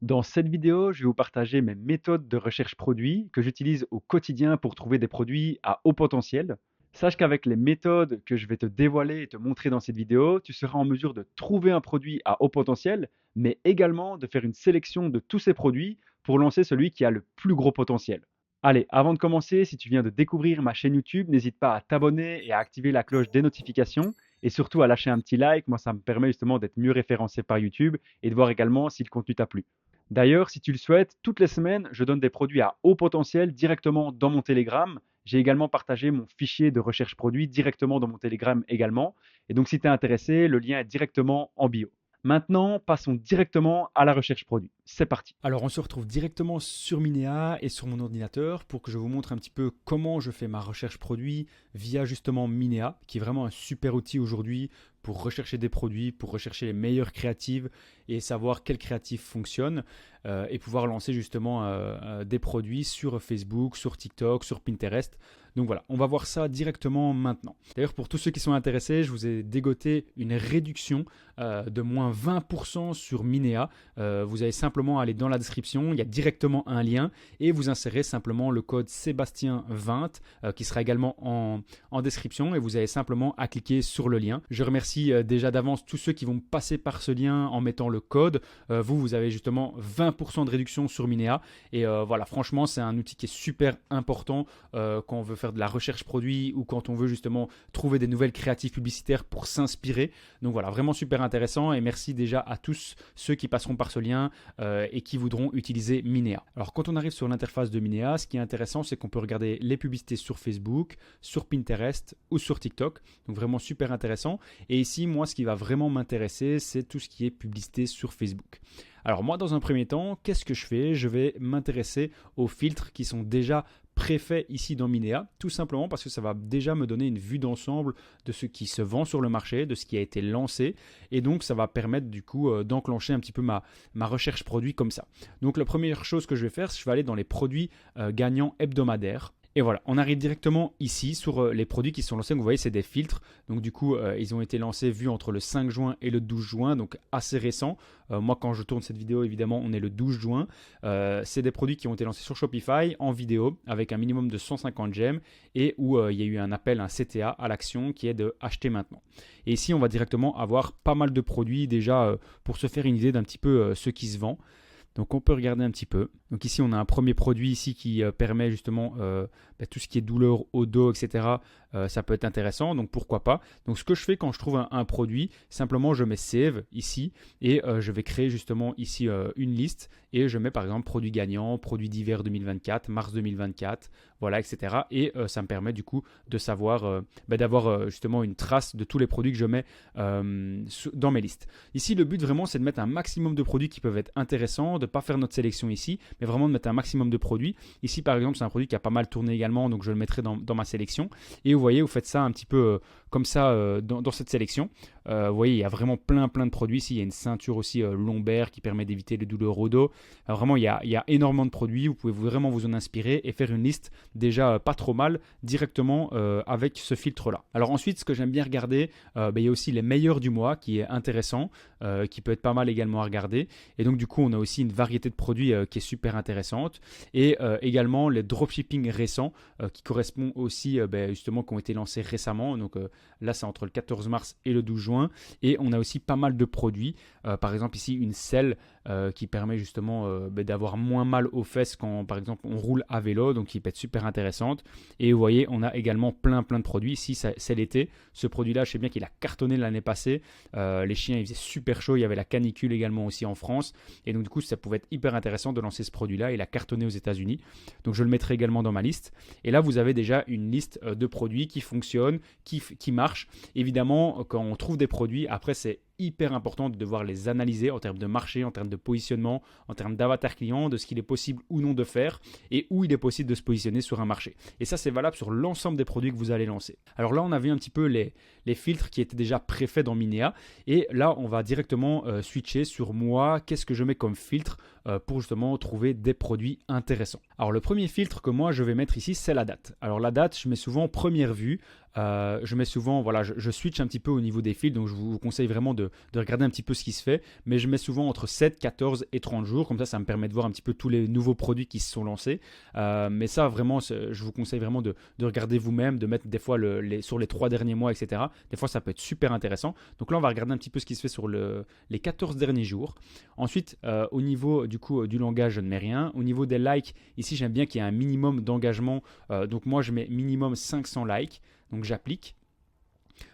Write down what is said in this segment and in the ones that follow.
Dans cette vidéo, je vais vous partager mes méthodes de recherche produit que j'utilise au quotidien pour trouver des produits à haut potentiel. Sache qu'avec les méthodes que je vais te dévoiler et te montrer dans cette vidéo, tu seras en mesure de trouver un produit à haut potentiel, mais également de faire une sélection de tous ces produits pour lancer celui qui a le plus gros potentiel. Allez, avant de commencer, si tu viens de découvrir ma chaîne YouTube, n'hésite pas à t'abonner et à activer la cloche des notifications et surtout à lâcher un petit like. Moi, ça me permet justement d'être mieux référencé par YouTube et de voir également si le contenu t'a plu. D'ailleurs, si tu le souhaites, toutes les semaines, je donne des produits à haut potentiel directement dans mon Telegram. J'ai également partagé mon fichier de recherche produit directement dans mon Telegram également. Et donc, si tu es intéressé, le lien est directement en bio. Maintenant, passons directement à la recherche produit. C'est parti. Alors on se retrouve directement sur Minéa et sur mon ordinateur pour que je vous montre un petit peu comment je fais ma recherche produit via justement Minéa, qui est vraiment un super outil aujourd'hui pour rechercher des produits, pour rechercher les meilleures créatives et savoir quel créatif fonctionne et pouvoir lancer justement des produits sur Facebook, sur TikTok, sur Pinterest. Donc voilà, on va voir ça directement maintenant. D'ailleurs, pour tous ceux qui sont intéressés, je vous ai dégoté une réduction de moins 20% sur Minéa. Vous allez simplement aller dans la description, il y a directement un lien et vous insérez simplement le code Sébastien20 qui sera également en description et vous avez simplement à cliquer sur le lien. Je remercie déjà d'avance tous ceux qui vont passer par ce lien en mettant le code. Vous avez justement 20% de réduction sur Minéa et voilà, franchement, c'est un outil qui est super important quand on veut faire de la recherche produit ou quand on veut justement trouver des nouvelles créatives publicitaires pour s'inspirer. Donc voilà, vraiment super intéressant et merci déjà à tous ceux qui passeront par ce lien et qui voudront utiliser Minéa. Alors quand on arrive sur l'interface de Minéa, ce qui est intéressant, c'est qu'on peut regarder les publicités sur Facebook, sur Pinterest ou sur TikTok. Donc vraiment super intéressant. Et ici, moi, ce qui va vraiment m'intéresser, c'est tout ce qui est publicité sur Facebook. Alors moi, dans un premier temps, qu'est-ce que je fais? Je vais m'intéresser aux filtres qui sont déjà préfet ici dans Minéa, tout simplement parce que ça va déjà me donner une vue d'ensemble de ce qui se vend sur le marché, de ce qui a été lancé, et donc ça va permettre du coup d'enclencher un petit peu ma recherche produit comme ça. Donc la première chose que je vais faire, c'est que je vais aller dans les produits gagnants hebdomadaires. Et voilà, on arrive directement ici sur les produits qui sont lancés. Donc vous voyez, c'est des filtres. Donc du coup, ils ont été lancés vus entre le 5 juin et le 12 juin, donc assez récent. Moi, quand je tourne cette vidéo, évidemment, on est le 12 juin. C'est des produits qui ont été lancés sur Shopify en vidéo avec un minimum de 150 gemmes et où il y a eu un appel, un CTA à l'action qui est de acheter maintenant. Et ici, on va directement avoir pas mal de produits déjà pour se faire une idée d'un petit peu ce qui se vend. Donc on peut regarder un petit peu. Donc ici on a un premier produit ici qui permet justement tout ce qui est douleur au dos, etc. Ça peut être intéressant, donc pourquoi pas. Donc ce que je fais quand je trouve un produit, simplement je mets Save ici et je vais créer justement ici une liste et je mets par exemple produits gagnants, produits d'hiver 2024, mars 2024, voilà, etc. Et ça me permet du coup de savoir, d'avoir justement une trace de tous les produits que je mets dans mes listes. Ici le but vraiment c'est de mettre un maximum de produits qui peuvent être intéressants, de ne pas faire notre sélection ici, mais vraiment de mettre un maximum de produits. Ici par exemple c'est un produit qui a pas mal tourné également, donc je le mettrai dans ma sélection. Et vous voyez, vous faites ça un petit peu comme ça dans cette sélection. Vous voyez, il y a vraiment plein de produits ici. Il y a une ceinture aussi lombaire qui permet d'éviter les douleurs au dos. Alors vraiment, il y a énormément de produits. Vous pouvez vraiment vous en inspirer et faire une liste déjà pas trop mal directement avec ce filtre-là. Alors ensuite, ce que j'aime bien regarder, il y a aussi les meilleurs du mois qui est intéressant, qui peut être pas mal également à regarder. Et donc du coup, on a aussi une variété de produits qui est super intéressante. Et également les dropshipping récents qui correspondent aussi justement qui ont été lancés récemment. Donc là, c'est entre le 14 mars et le 12 juin. Et on a aussi pas mal de produits. Par exemple, ici, une selle qui permet justement d'avoir moins mal aux fesses quand, par exemple, on roule à vélo. Donc, qui peut être super intéressante. Et vous voyez, on a également plein de produits. Ici, c'est l'été. Ce produit-là, je sais bien qu'il a cartonné l'année passée. Les chiens, il faisait super chaud. Il y avait la canicule également aussi en France. Et donc, du coup, ça pouvait être hyper intéressant de lancer ce produit-là. Il a cartonné aux États-Unis. Donc, je le mettrai également dans ma liste. Et là, vous avez déjà une liste de produits qui fonctionnent, qui marchent. Évidemment, quand on trouve des produits, après, c'est hyper important de devoir les analyser en termes de marché, en termes de positionnement, en termes d'avatar client, de ce qu'il est possible ou non de faire et où il est possible de se positionner sur un marché. Et ça, c'est valable sur l'ensemble des produits que vous allez lancer. Alors là, on a vu un petit peu les filtres qui étaient déjà préfaits dans Minéa. Et là, on va directement switcher sur moi. Qu'est-ce que je mets comme filtre pour justement trouver des produits intéressants. Alors le premier filtre que moi je vais mettre ici, c'est la date. Alors la date, je mets souvent première vue. Je mets souvent, voilà, je switch un petit peu au niveau des filtres, donc je vous conseille vraiment de de regarder un petit peu ce qui se fait, mais je mets souvent entre 7, 14 et 30 jours, comme ça me permet de voir un petit peu tous les nouveaux produits qui se sont lancés. Mais ça vraiment, je vous conseille vraiment de regarder vous-même, de mettre des fois sur les 3 derniers mois, etc. Des fois ça peut être super intéressant. Donc là on va regarder un petit peu ce qui se fait sur les 14 derniers jours. Ensuite, au niveau du coup du langage, je ne mets rien. Au niveau des likes, ici j'aime bien qu'il y ait un minimum d'engagement. Donc moi je mets minimum 500 likes. Donc j'applique.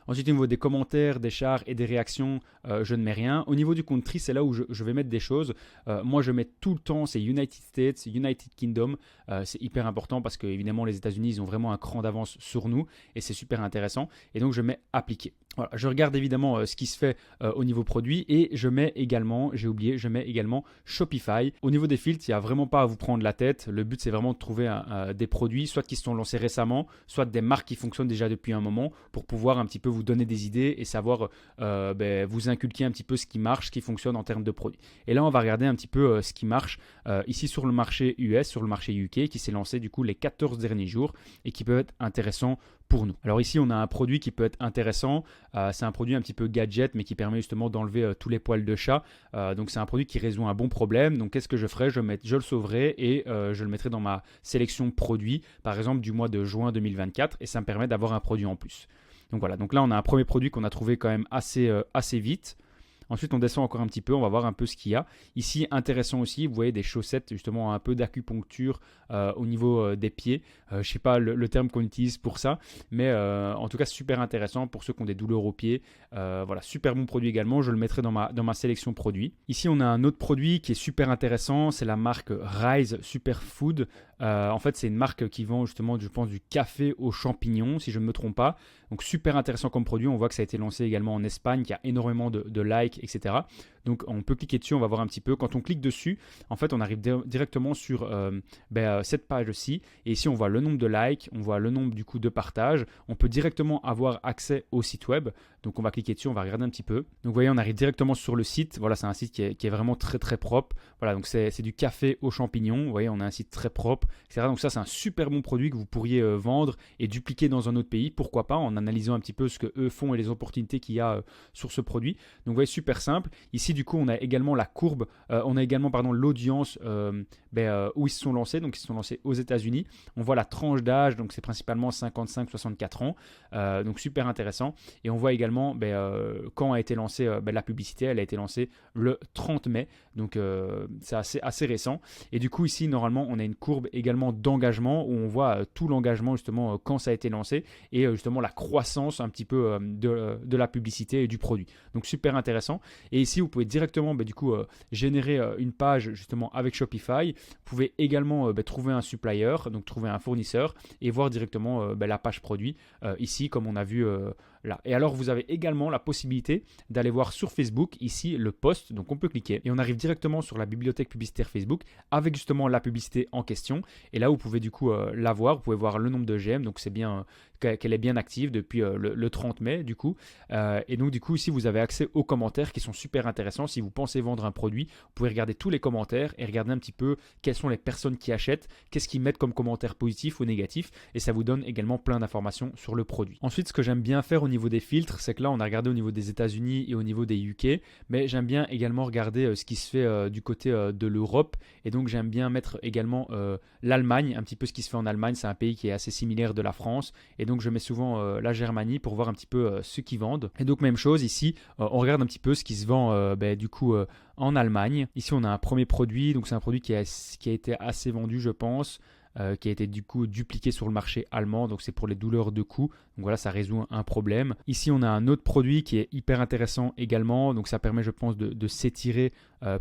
Ensuite, au niveau des commentaires, des chars et des réactions, je ne mets rien. Au niveau du country, c'est là où je vais mettre des choses. Moi, je mets tout le temps, c'est United States, United Kingdom. C'est hyper important parce que, évidemment, les États-Unis, ils ont vraiment un cran d'avance sur nous et c'est super intéressant. Et donc, je mets appliquer. Voilà, je regarde évidemment ce qui se fait au niveau produit et je mets également, j'ai oublié, je mets également Shopify. Au niveau des filtres, il n'y a vraiment pas à vous prendre la tête. Le but, c'est vraiment de trouver des produits, soit qui se sont lancés récemment, soit des marques qui fonctionnent déjà depuis un moment pour pouvoir un petit peu vous donner des idées et savoir vous inculquer un petit peu ce qui marche, ce qui fonctionne en termes de produits. Et là, on va regarder un petit peu ce qui marche ici sur le marché US, sur le marché UK qui s'est lancé du coup les 14 derniers jours et qui peut être intéressant pour nous. Alors ici, on a un produit qui peut être intéressant. C'est un produit un petit peu gadget, mais qui permet justement d'enlever tous les poils de chat. Donc c'est un produit qui résout un bon problème. Donc qu'est-ce que je ferai? Je le sauverai et je le mettrai dans ma sélection produit, par exemple du mois de juin 2024, et ça me permet d'avoir un produit en plus. Donc voilà, donc là on a un premier produit qu'on a trouvé quand même assez vite. Ensuite, on descend encore un petit peu, on va voir un peu ce qu'il y a. Ici, intéressant aussi, vous voyez des chaussettes, justement un peu d'acupuncture au niveau des pieds. Je ne sais pas le terme qu'on utilise pour ça, mais en tout cas, super intéressant pour ceux qui ont des douleurs aux pieds. Voilà, super bon produit également, je le mettrai dans ma sélection produit. Ici, on a un autre produit qui est super intéressant, c'est la marque Rise Superfood. En fait, c'est une marque qui vend justement, je pense, du café aux champignons, si je ne me trompe pas. Donc, super intéressant comme produit. On voit que ça a été lancé également en Espagne, qu'il y a énormément de likes, etc. Donc, on peut cliquer dessus, on va voir un petit peu. Quand on clique dessus, en fait, on arrive directement sur cette page-ci. Et ici, on voit le nombre de likes, on voit le nombre du coup de partages. On peut directement avoir accès au site web. Donc, on va cliquer dessus, on va regarder un petit peu. Donc, vous voyez, on arrive directement sur le site. Voilà, c'est un site qui est vraiment très, très propre. Voilà, donc c'est du café aux champignons. Vous voyez, on a un site très propre, etc. Donc, ça, c'est un super bon produit que vous pourriez vendre et dupliquer dans un autre pays. Pourquoi pas, en analysant un petit peu ce que eux font et les opportunités qu'il y a sur ce produit. Donc, vous voyez, super simple. Ici, du coup, on a également la courbe, on a également l'audience où ils se sont lancés. Donc, ils se sont lancés aux États-Unis. On voit la tranche d'âge, donc c'est principalement 55-64 ans. Donc, super intéressant. Et on voit également quand a été lancée la publicité. Elle a été lancée le 30 mai. Donc, c'est assez récent. Et du coup, ici, normalement, on a une courbe également d'engagement où on voit tout l'engagement, justement, quand ça a été lancé et justement la croissance un petit peu de la publicité et du produit. Donc, super intéressant. Et ici, vous pouvez directement générer une page justement avec Shopify. Vous pouvez également trouver un supplier, donc trouver un fournisseur et voir directement la page produit ici, comme on a vu là. Et alors, vous avez également la possibilité d'aller voir sur Facebook, ici, le post. Donc, on peut cliquer et on arrive directement sur la bibliothèque publicitaire Facebook avec justement la publicité en question. Et là, vous pouvez du coup la voir. Vous pouvez voir le nombre de j'aime. Donc, c'est bien qu'elle est bien active depuis le 30 mai, du coup. Et donc, du coup, ici, vous avez accès aux commentaires qui sont super intéressants. Si vous pensez vendre un produit, vous pouvez regarder tous les commentaires et regarder un petit peu quelles sont les personnes qui achètent, qu'est-ce qu'ils mettent comme commentaires positifs ou négatifs. Et ça vous donne également plein d'informations sur le produit. Ensuite, ce que j'aime bien faire au niveau des filtres, c'est que là, on a regardé au niveau des États-Unis et au niveau des UK. Mais j'aime bien également regarder ce qui se fait du côté de l'Europe. Et donc, j'aime bien mettre également l'Allemagne, un petit peu ce qui se fait en Allemagne. C'est un pays qui est assez similaire de la France. Et donc, je mets souvent la Germanie pour voir un petit peu ce qu'ils vendent. Et donc, même chose ici, on regarde un petit peu ce qui se vend en Allemagne. Ici, on a un premier produit. Donc, c'est un produit qui a été assez vendu, je pense. Qui a été du coup dupliqué sur le marché allemand, donc c'est pour les douleurs de cou, donc voilà, ça résout un problème. Ici on a un autre produit qui est hyper intéressant également, donc ça permet je pense de s'étirer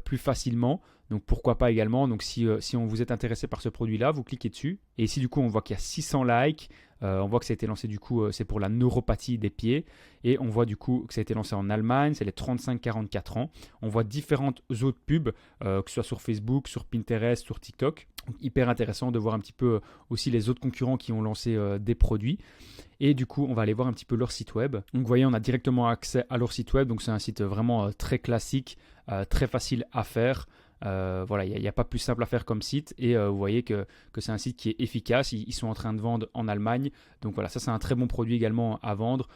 plus facilement, donc pourquoi pas également. Donc si on vous êtes intéressé par ce produit là, vous cliquez dessus et ici du coup on voit qu'il y a 600 likes. On voit que ça a été lancé du coup, c'est pour la neuropathie des pieds. Et on voit du coup que ça a été lancé en Allemagne, c'est les 35-44 ans. On voit différentes autres pubs, que ce soit sur Facebook, sur Pinterest, sur TikTok. Donc, hyper intéressant de voir un petit peu aussi les autres concurrents qui ont lancé des produits. Et du coup, on va aller voir un petit peu leur site web. Donc vous voyez, on a directement accès à leur site web. Donc c'est un site vraiment très classique, très facile à faire. Voilà, il n'y a pas plus simple à faire comme site et vous voyez que c'est un site qui est efficace. Ils sont en train de vendre en Allemagne. Donc voilà, ça c'est un très bon produit également à vendre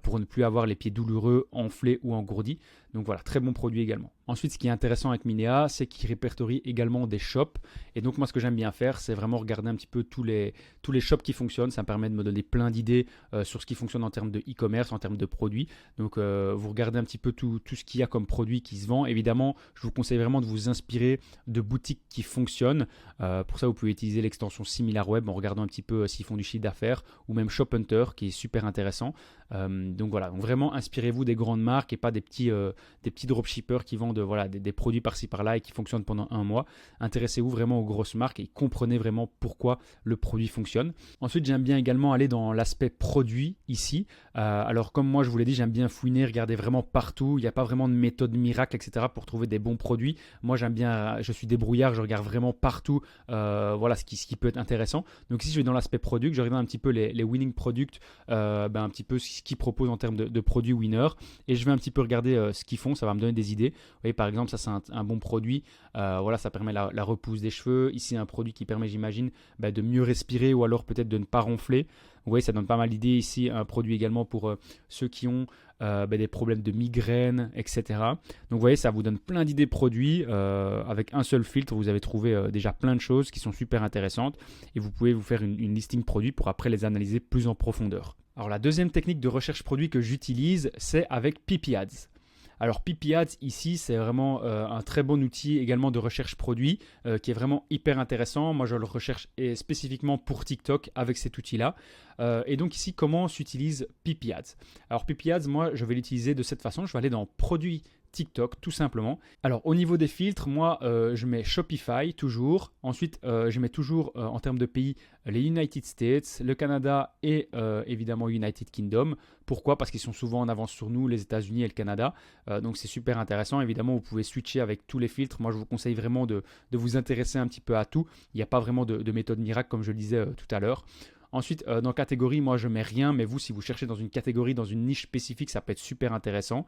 pour ne plus avoir les pieds douloureux, enflés ou engourdis. Donc voilà, très bon produit également. Ensuite, ce qui est intéressant avec Minea, c'est qu'il répertorie également des shops. Et donc moi, ce que j'aime bien faire, c'est vraiment regarder un petit peu tous les shops qui fonctionnent. Ça me permet de me donner plein d'idées sur ce qui fonctionne en termes de e-commerce, en termes de produits. Donc vous regardez un petit peu tout ce qu'il y a comme produit qui se vend. Évidemment, je vous conseille vraiment de vous inspirer de boutiques qui fonctionnent. Pour ça, vous pouvez utiliser l'extension SimilarWeb en regardant un petit peu s'ils font du chiffre d'affaires, ou même Shop Hunter qui est super intéressant. Donc voilà, donc vraiment inspirez-vous des grandes marques et pas des petits dropshippers qui vendent voilà, des produits par-ci par-là et qui fonctionnent pendant un mois. Intéressez-vous vraiment aux grosses marques et comprenez vraiment pourquoi le produit fonctionne. Ensuite, j'aime bien également aller dans l'aspect produit ici. Alors comme moi je vous l'ai dit, j'aime bien fouiner, regarder vraiment partout. Il n'y a pas vraiment de méthode miracle, etc. pour trouver des bons produits. Moi j'aime bien, je suis débrouillard, je regarde vraiment partout voilà, ce qui peut être intéressant. Donc ici je vais dans l'aspect produit, je regarde un petit peu les winning products, un petit peu ce qu'ils proposent en termes de produits winner. Et je vais un petit peu regarder ce qu'ils font, ça va me donner des idées. Vous voyez par exemple ça c'est un bon produit, voilà, ça permet la repousse des cheveux. Ici un produit qui permet j'imagine de mieux respirer ou alors peut-être de ne pas ronfler. Vous voyez, ça donne pas mal d'idées ici. Un produit également pour ceux qui ont des problèmes de migraine, etc. Donc vous voyez, ça vous donne plein d'idées produits. Avec un seul filtre, vous avez trouvé déjà plein de choses qui sont super intéressantes. Et vous pouvez vous faire une listing produit pour après les analyser plus en profondeur. Alors la deuxième technique de recherche produit que j'utilise, c'est avec PP Ads. Alors PP Ads ici, c'est vraiment un très bon outil également de recherche produit qui est vraiment hyper intéressant. Moi, je le recherche spécifiquement pour TikTok avec cet outil-là. Et donc ici, comment s'utilise PP Ads? Alors PP Ads, moi, je vais l'utiliser de cette façon. Je vais aller dans Produits TikTok tout simplement. Alors au niveau des filtres, moi je mets Shopify toujours. Ensuite je mets toujours en termes de pays les United States, le Canada et évidemment United Kingdom. Pourquoi? Parce qu'ils sont souvent en avance sur nous, les États-Unis et le Canada. Donc c'est super intéressant. Évidemment vous pouvez switcher avec tous les filtres. Moi je vous conseille vraiment de vous intéresser un petit peu à tout. Il n'y a pas vraiment de méthode miracle comme je le disais tout à l'heure. Ensuite, dans catégorie, moi je mets rien, mais vous, si vous cherchez dans une catégorie, dans une niche spécifique, ça peut être super intéressant.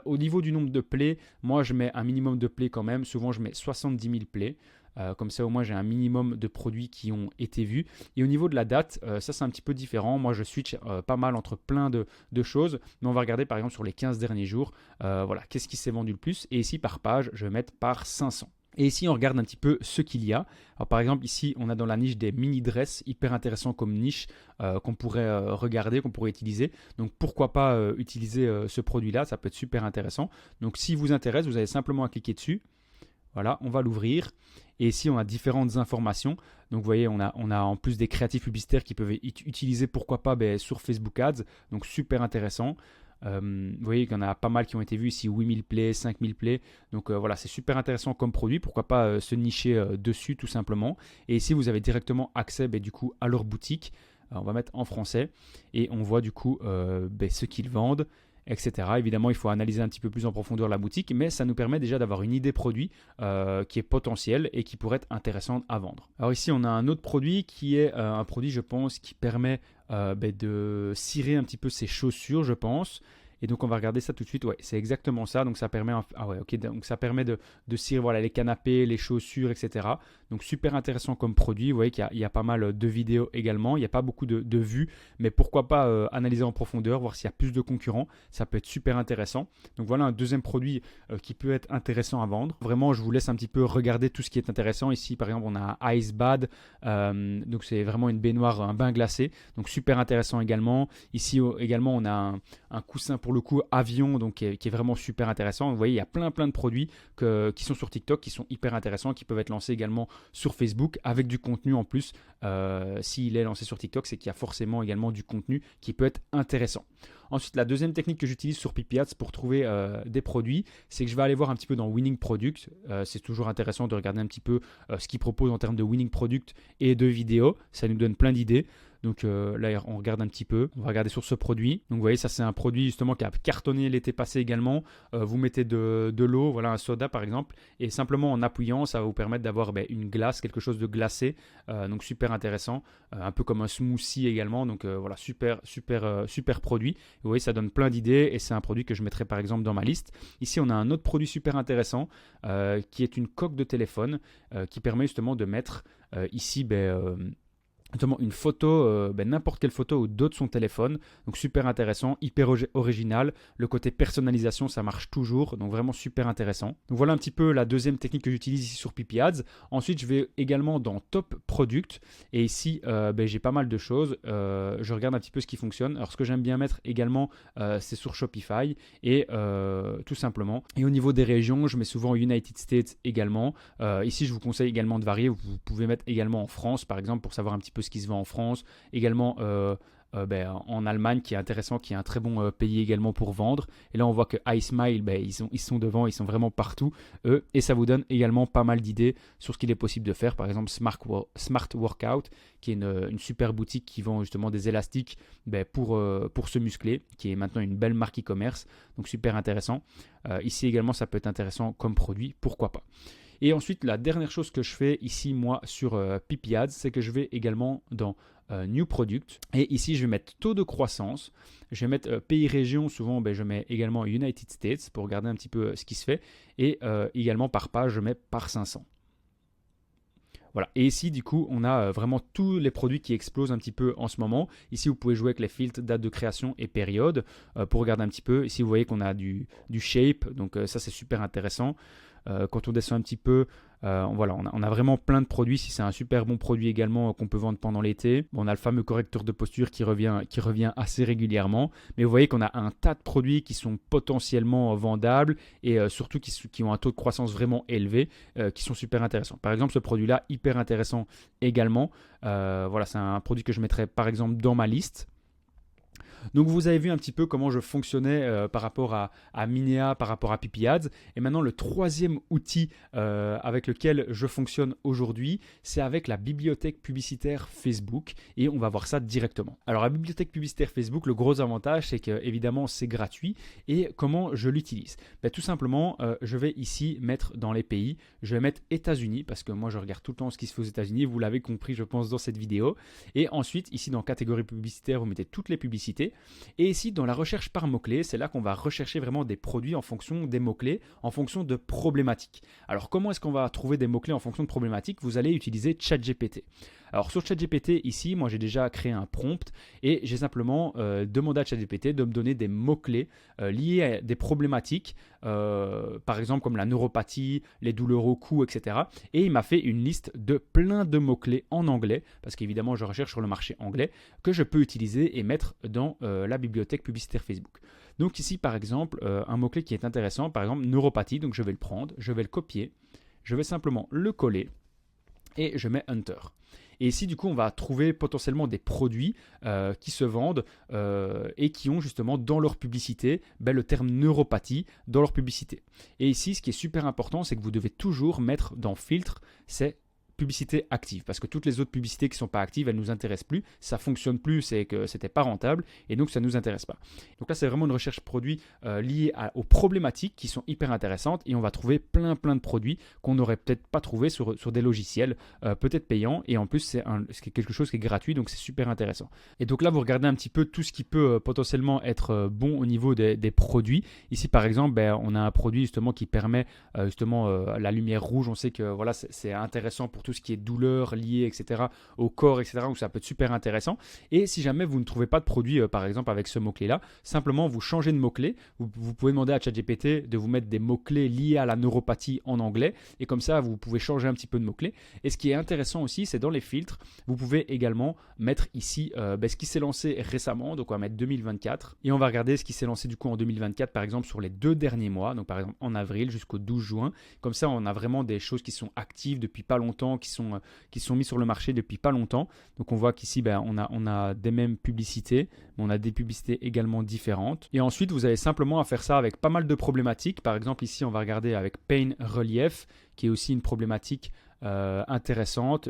Au niveau du nombre de plays, moi je mets un minimum de plays quand même. Souvent, je mets 70 000 plays. Comme ça, au moins, j'ai un minimum de produits qui ont été vus. Et au niveau de la date, ça c'est un petit peu différent. Moi, je switch pas mal entre plein de choses. Mais on va regarder par exemple sur les 15 derniers jours. Voilà, qu'est-ce qui s'est vendu le plus? Et ici, par page, je vais mettre par 500. Et ici, on regarde un petit peu ce qu'il y a. Alors, par exemple, ici, on a dans la niche des mini-dresses, hyper intéressant comme niche qu'on pourrait regarder, qu'on pourrait utiliser. Donc, pourquoi pas utiliser ce produit-là? Ça peut être super intéressant. Donc, s'il vous intéresse, vous avez simplement à cliquer dessus. Voilà, on va l'ouvrir. Et ici, on a différentes informations. Donc, vous voyez, on a en plus des créatifs publicitaires qui peuvent être utilisés, pourquoi pas, sur Facebook Ads. Donc, super intéressant. Vous voyez qu'il y en a pas mal qui ont été vus ici, 8000 plays, 5000 plays. Donc voilà, c'est super intéressant comme produit. Pourquoi pas se nicher dessus tout simplement. Et ici, vous avez directement accès du coup à leur boutique. On va mettre en français et on voit du coup ce qu'ils vendent, etc. Évidemment, il faut analyser un petit peu plus en profondeur la boutique, mais ça nous permet déjà d'avoir une idée produit qui est potentielle et qui pourrait être intéressante à vendre. Alors ici, on a un autre produit qui est un produit, je pense, qui permet de cirer un petit peu ses chaussures, je pense. Et donc on va regarder ça tout de suite. Ouais, c'est exactement ça. Donc ça permet, donc ça permet de cirer voilà, les canapés, les chaussures, etc. Donc super intéressant comme produit. Vous voyez qu'il y a pas mal de vidéos également. Il n'y a pas beaucoup de vues, mais pourquoi pas analyser en profondeur, voir s'il y a plus de concurrents. Ça peut être super intéressant. Donc voilà un deuxième produit qui peut être intéressant à vendre. Vraiment, je vous laisse un petit peu regarder tout ce qui est intéressant. Ici, par exemple, on a un Ice Bad. Donc c'est vraiment une baignoire, un bain glacé. Donc super intéressant également. Ici également, on a un coussin pour le coup avion, donc qui est vraiment super intéressant. Vous voyez, il y a plein de produits qui sont sur TikTok, qui sont hyper intéressants, qui peuvent être lancés également sur Facebook avec du contenu en plus. S'il est lancé sur TikTok, c'est qu'il y a forcément également du contenu qui peut être intéressant. Ensuite, la deuxième technique que j'utilise sur PP Ads pour trouver des produits, c'est que je vais aller voir un petit peu dans Winning Product. C'est toujours intéressant de regarder un petit peu ce qu'ils proposent en termes de Winning Product et de vidéos. Ça nous donne plein d'idées. Donc là, on regarde un petit peu. On va regarder sur ce produit. Donc vous voyez, ça c'est un produit justement qui a cartonné l'été passé également. Vous mettez de l'eau, voilà un soda par exemple, et simplement en appuyant, ça va vous permettre d'avoir une glace, quelque chose de glacé. Donc super intéressant. Un peu comme un smoothie également. Donc voilà, super produit. Vous voyez, ça donne plein d'idées et c'est un produit que je mettrai par exemple dans ma liste. Ici, on a un autre produit super intéressant qui est une coque de téléphone qui permet justement de mettre ici notamment une photo, n'importe quelle photo ou d'autres de son téléphone. Donc super intéressant, hyper original. Le côté personnalisation, ça marche toujours. Donc vraiment super intéressant. Donc voilà un petit peu la deuxième technique que j'utilise ici sur Pipi Ads. Ensuite, je vais également dans Top Product. Et ici, j'ai pas mal de choses. Je regarde un petit peu ce qui fonctionne. Alors ce que j'aime bien mettre également, c'est sur Shopify. Et tout simplement. Et au niveau des régions, je mets souvent United States également. Ici, je vous conseille également de varier. Vous pouvez mettre également en France, par exemple, pour savoir un petit peu ce qui se vend en France, également en Allemagne qui est intéressant, qui est un très bon pays également pour vendre. Et là on voit que iSmile, ils sont devant, ils sont vraiment partout eux, et ça vous donne également pas mal d'idées sur ce qu'il est possible de faire. Par exemple Smart Workout, qui est une super boutique qui vend justement des élastiques pour se muscler, qui est maintenant une belle marque e-commerce, donc super intéressant. Ici également ça peut être intéressant comme produit, pourquoi pas. Et ensuite, la dernière chose que je fais ici, moi, sur Pipi Ads, c'est que je vais également dans New Product. Et ici, je vais mettre taux de croissance. Je vais mettre pays-région. Souvent, je mets également United States pour regarder un petit peu ce qui se fait. Et également par page, je mets par 500. Voilà. Et ici, du coup, on a vraiment tous les produits qui explosent un petit peu en ce moment. Ici, vous pouvez jouer avec les filtres, date de création et période pour regarder un petit peu. Ici, vous voyez qu'on a du shape. Donc, ça, c'est super intéressant. Quand on descend un petit peu, voilà, on a vraiment plein de produits. Si c'est un super bon produit également qu'on peut vendre pendant l'été. Bon, on a le fameux correcteur de posture qui revient assez régulièrement. Mais vous voyez qu'on a un tas de produits qui sont potentiellement vendables et surtout qui ont un taux de croissance vraiment élevé, qui sont super intéressants. Par exemple, ce produit-là, hyper intéressant également. Voilà, c'est un produit que je mettrais par exemple dans ma liste. Donc vous avez vu un petit peu comment je fonctionnais par rapport à Minea, par rapport à Pipi Ads. Et maintenant le troisième outil avec lequel je fonctionne aujourd'hui, c'est avec la bibliothèque publicitaire Facebook. Et on va voir ça directement. Alors la bibliothèque publicitaire Facebook, le gros avantage, c'est que évidemment c'est gratuit. Et comment je l'utilise? Tout simplement, je vais ici mettre dans les pays, je vais mettre États-Unis, parce que moi je regarde tout le temps ce qui se fait aux États-Unis. Vous l'avez compris, je pense, dans cette vidéo. Et ensuite, ici dans catégorie publicitaire, vous mettez toutes les publicités. Et ici, dans la recherche par mots-clés, c'est là qu'on va rechercher vraiment des produits en fonction des mots-clés, en fonction de problématiques. Alors, comment est-ce qu'on va trouver des mots-clés en fonction de problématiques? Vous allez utiliser ChatGPT. Alors, sur ChatGPT, ici, moi, j'ai déjà créé un prompt et j'ai simplement demandé à ChatGPT de me donner des mots-clés liés à des problématiques, par exemple comme la neuropathie, les douleurs au cou, etc. Et il m'a fait une liste de plein de mots-clés en anglais, parce qu'évidemment, je recherche sur le marché anglais, que je peux utiliser et mettre dans la bibliothèque publicitaire Facebook. Donc ici, par exemple, un mot-clé qui est intéressant, par exemple neuropathie, donc je vais le prendre, je vais le copier, je vais simplement le coller et je mets Enter. Et ici, du coup, on va trouver potentiellement des produits qui se vendent et qui ont justement dans leur publicité le terme neuropathie dans leur publicité. Et ici, ce qui est super important, c'est que vous devez toujours mettre dans filtre, c'est publicité active, parce que toutes les autres publicités qui ne sont pas actives, elles ne nous intéressent plus, ça ne fonctionne plus, c'est que ce n'était pas rentable, et donc ça ne nous intéresse pas. Donc là, c'est vraiment une recherche produit liée aux problématiques qui sont hyper intéressantes, et on va trouver plein de produits qu'on n'aurait peut-être pas trouvé sur des logiciels, peut-être payants, et en plus, c'est quelque chose qui est gratuit, donc c'est super intéressant. Et donc là, vous regardez un petit peu tout ce qui peut potentiellement être bon au niveau des produits. Ici, par exemple, on a un produit justement qui permet la lumière rouge. On sait que voilà, c'est intéressant pour tout ce qui est douleur liée, etc., au corps, etc., donc ça peut être super intéressant. Et si jamais vous ne trouvez pas de produit, par exemple, avec ce mot-clé-là, simplement vous changez de mot-clé. Vous pouvez demander à ChatGPT de vous mettre des mots-clés liés à la neuropathie en anglais, et comme ça, vous pouvez changer un petit peu de mots-clés. Et ce qui est intéressant aussi, c'est dans les filtres, vous pouvez également mettre ici ce qui s'est lancé récemment, donc on va mettre 2024, et on va regarder ce qui s'est lancé du coup en 2024, par exemple, sur les 2 derniers mois, donc par exemple en avril jusqu'au 12 juin. Comme ça, on a vraiment des choses qui sont actives depuis pas longtemps, qui sont mis sur le marché depuis pas longtemps. Donc on voit qu'ici on a des mêmes publicités, mais on a des publicités également différentes. Et ensuite vous avez simplement à faire ça avec pas mal de problématiques. Par exemple ici on va regarder avec Pain Relief, qui est aussi une problématique intéressante.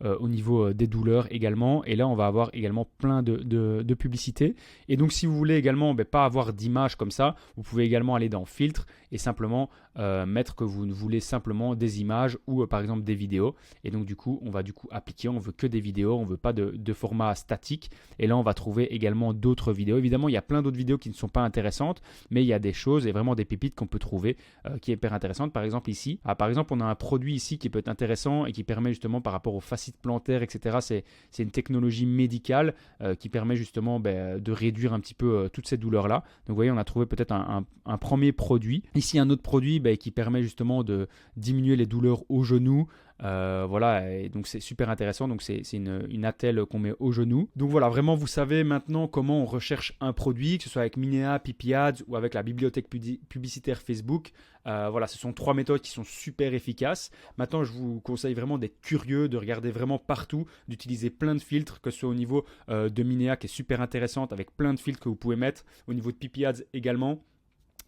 au niveau des douleurs également. Et là, on va avoir également plein de publicités. Et donc, si vous voulez également pas avoir d'image comme ça, vous pouvez également aller dans Filtre et simplement mettre que vous voulez simplement des images ou par exemple des vidéos. Et donc, du coup, on va appliquer, on veut que des vidéos, on veut pas de format statique. Et là, on va trouver également d'autres vidéos. Évidemment, il y a plein d'autres vidéos qui ne sont pas intéressantes, mais il y a des choses et vraiment des pépites qu'on peut trouver qui est hyper intéressantes. Par exemple, ici, par exemple, on a un produit ici qui peut être intéressant et qui permet justement par rapport aux fascites plantaires, etc. C'est une technologie médicale qui permet justement de réduire un petit peu toutes ces douleurs-là. Donc, vous voyez, on a trouvé peut-être un premier produit. Ici, un autre produit qui permet justement de diminuer les douleurs au genou. Voilà, et donc c'est super intéressant. Donc c'est une attelle qu'on met au genou. Donc voilà, vraiment vous savez maintenant comment on recherche un produit, que ce soit avec Minea, Pipi Ads ou avec la bibliothèque publicitaire Facebook. Voilà, ce sont 3 méthodes qui sont super efficaces. Maintenant, je vous conseille vraiment d'être curieux, de regarder vraiment partout, d'utiliser plein de filtres, que ce soit au niveau de Minea qui est super intéressante avec plein de filtres que vous pouvez mettre, au niveau de Pipi Ads également.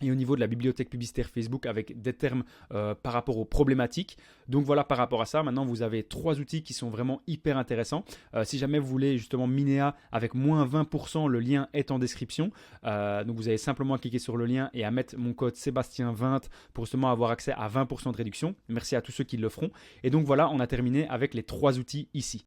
Et au niveau de la bibliothèque publicitaire Facebook avec des termes par rapport aux problématiques. Donc voilà, par rapport à ça, maintenant vous avez 3 outils qui sont vraiment hyper intéressants. Si jamais vous voulez justement Minea avec moins 20%, le lien est en description. Donc vous avez simplement à cliquer sur le lien et à mettre mon code Sébastien20 pour justement avoir accès à 20% de réduction. Merci à tous ceux qui le feront. Et donc voilà, on a terminé avec les 3 outils ici.